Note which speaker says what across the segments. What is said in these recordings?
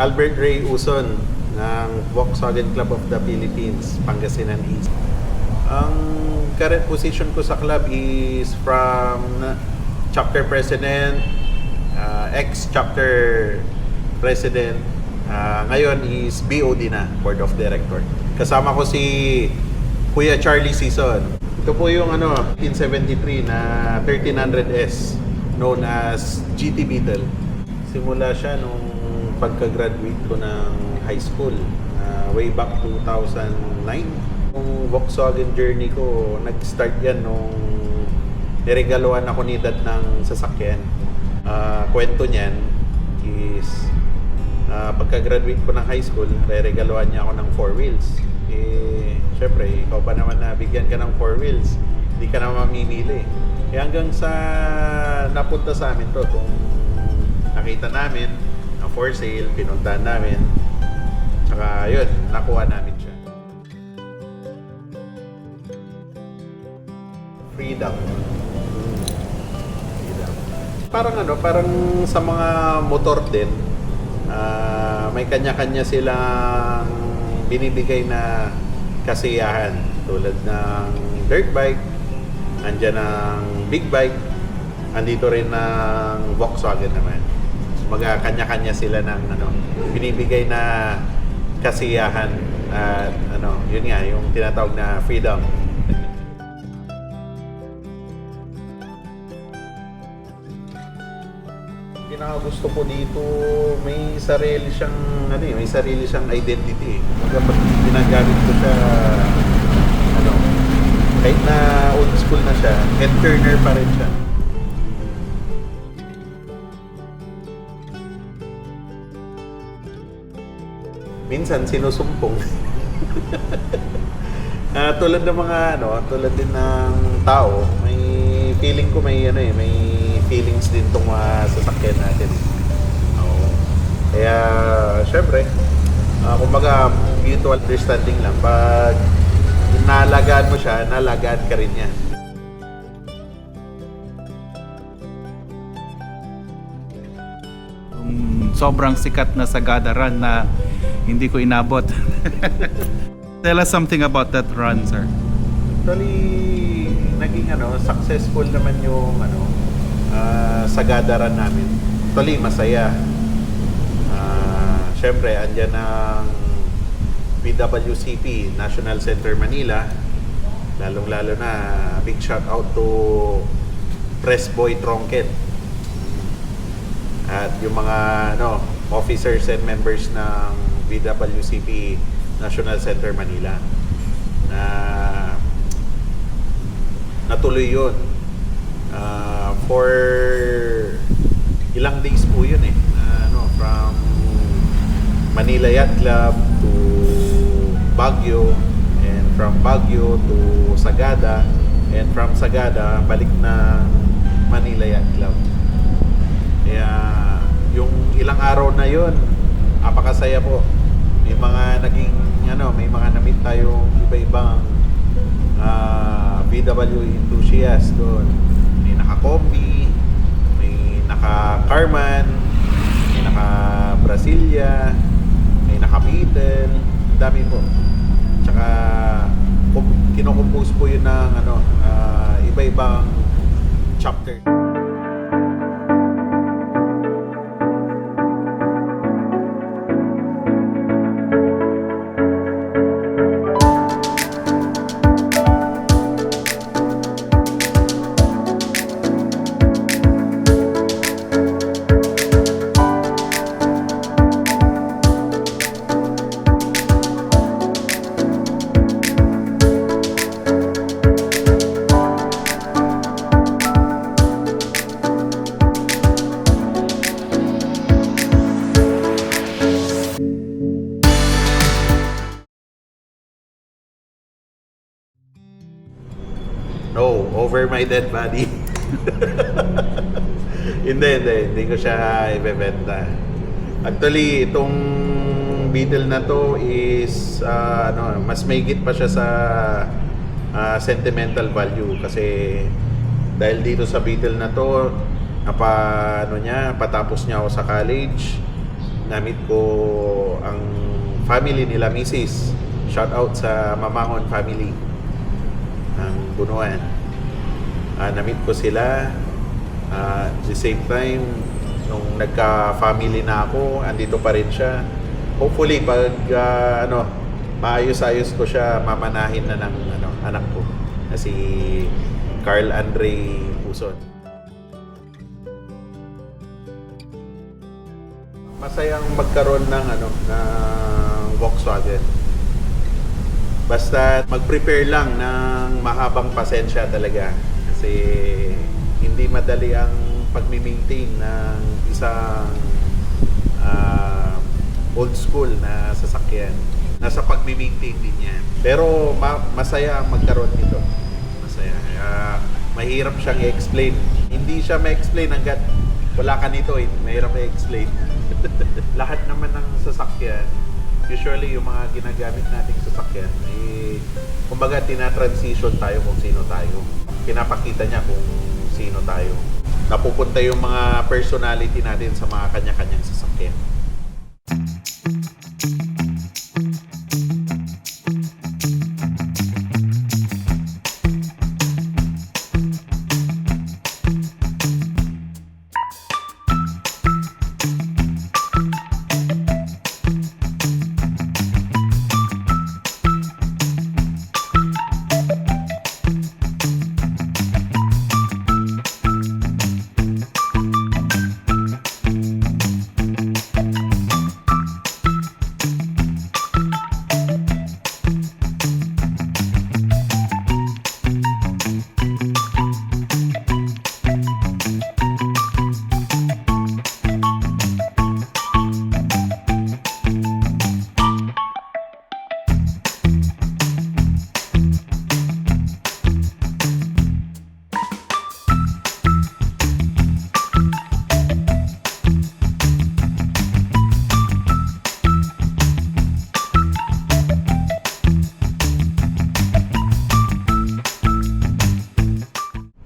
Speaker 1: Albert Ray Uson ng Volkswagen Club of the Philippines, Pangasinan East. Ang current position ko sa club is from chapter president, ex-chapter president, ngayon is BOD na, Board of Director. Kasama ko si Kuya Charlie Sison. Ito po yung 1973 na 1300S known as GT Beetle. Simula siya nung pagka-graduate ko ng high school, way back 2009. Yung Volkswagen journey ko, nag-start yan nung niregaluhan ako ni Dad ng sasakyan. Kwento niyan is pagka-graduate ko ng high school, re-regaluhan niya ako ng 4 wheels. Syempre, ikaw pa naman na bigyan ka ng 4 wheels, hindi ka na mamimili. Kaya hanggang sa napunta sa amin to, kung nakita namin na for sale, pinuntahan namin, tsaka yun, nakuha namin siya. Freedom. Parang sa mga motor din, may kanya-kanya silang binibigay na kasiyahan, tulad ng dirt bike, andyan ang big bike, andito rin ng Volkswagen naman. Mga kanya-kanya sila ng binibigay na kasiyahan at yun nga, yung tinatawag na freedom. Pinakagusto ko dito, may sarili siyang may sarili siyang identity. Kumbaga ginagamit ko siya kahit na old school na siya, head turner pa rin siya. Minsan sinusumpong. Tulad ng mga tulad din ng tao, may feeling ko may feelings din tong mga sasakyan natin. Kaya syempre, kumbaga mutual understanding lang. Pag naalagaan mo siya, naalagaan ka rin niya.
Speaker 2: Sobrang sikat na Sagada run na hindi ko inabot. Tell us something about that run, sir.
Speaker 1: Actually, naging successful naman yung Sagada run namin. Actually, masaya. Syempre, andyan ang PWCP, National Center Manila. Lalong-lalo na, big shout out to Press Boy Tronket. At yung mga officers and members ng PWCP National Center Manila. Natuloy yun. For ilang days po yun from Manila Yacht Club to Baguio, and from Baguio to Sagada, and from Sagada balik na Manila Yacht Club. Kaya yung ilang araw na yun, napakasaya po. May mga may mga na-meet tayong iba-ibang VW enthusiast doon. May naka-Kombi, may naka-Carman, may naka-Brasilia, may naka-Beetle, dami po. Tsaka kinocompose po yun ng iba-ibang chapter. No, over my dead body. Hindi ko siya ibebenta. Actually, itong Beetle na to is mas maigit pa siya sa sentimental value, kasi dahil dito sa Beetle na to, patapos niya ako sa college, namit ko ang family nila Mrs. Shout out sa Mamangon family ng Bunuan. Namit ko sila. At the same time, nung nagka-family na ako, andito pa rin siya. Hopefully, pag maayos-ayos ko siya, mamanahin na ng anak ko. Na si Carl Andre Puson. Masayang magkaroon ng Volkswagen. Basta mag-prepare lang ng mahabang pasensya talaga. Kasi hindi madali ang pag-maintain ng isang old school na sasakyan. Nasa pag-maintain din yan. Pero masaya ang magkaroon nito. Masaya. Mahirap siyang i-explain. Hindi siya ma-explain hanggat wala ka nito. Mahirap i-explain. Lahat naman ng sasakyan, usually yung mga ginagamit nating sasakyan, kumbaga tina-transition tayo kung sino tayo. Pinapakita niya kung sino tayo. Napupunta yung mga personality natin sa mga kanya-kanyang sasakyan.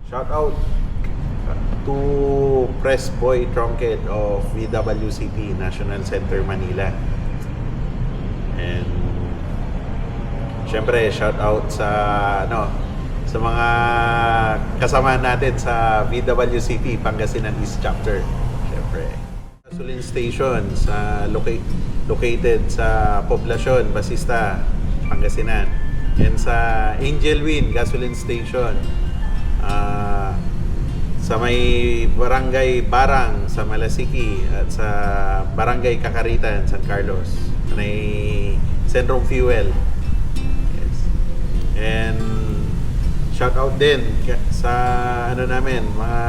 Speaker 1: Shout out to Press Boy Trunkhead of VWCP National Center Manila. And syempre shout out sa sa mga kasama natin sa VWCP Pangasinan East Chapter. Syempre. Gasoline station sa located sa Poblacion, Basista, Pangasinan. And sa Angel Win Gasoline Station sa may Barangay Barang sa Malasiki at sa Barangay Kakaritan, San Carlos. May Centrum Fuel. Yes. And shout out din sa namin, mga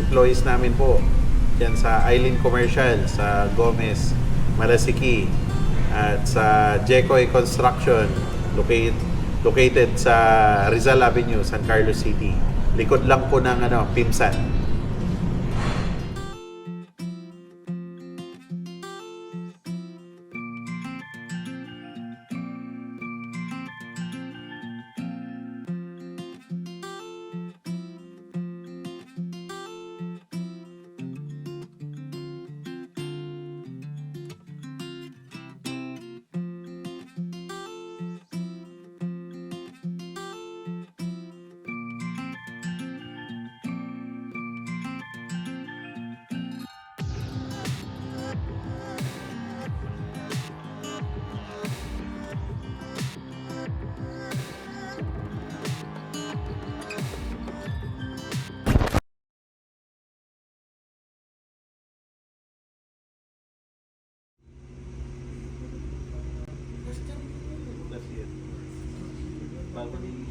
Speaker 1: employees namin po yan sa Island Commercial, sa Gomez, Malasiki, at sa Jekoy Construction located sa Rizal Avenue, San Carlos City. Likod lang po ng Pimsan. That's it.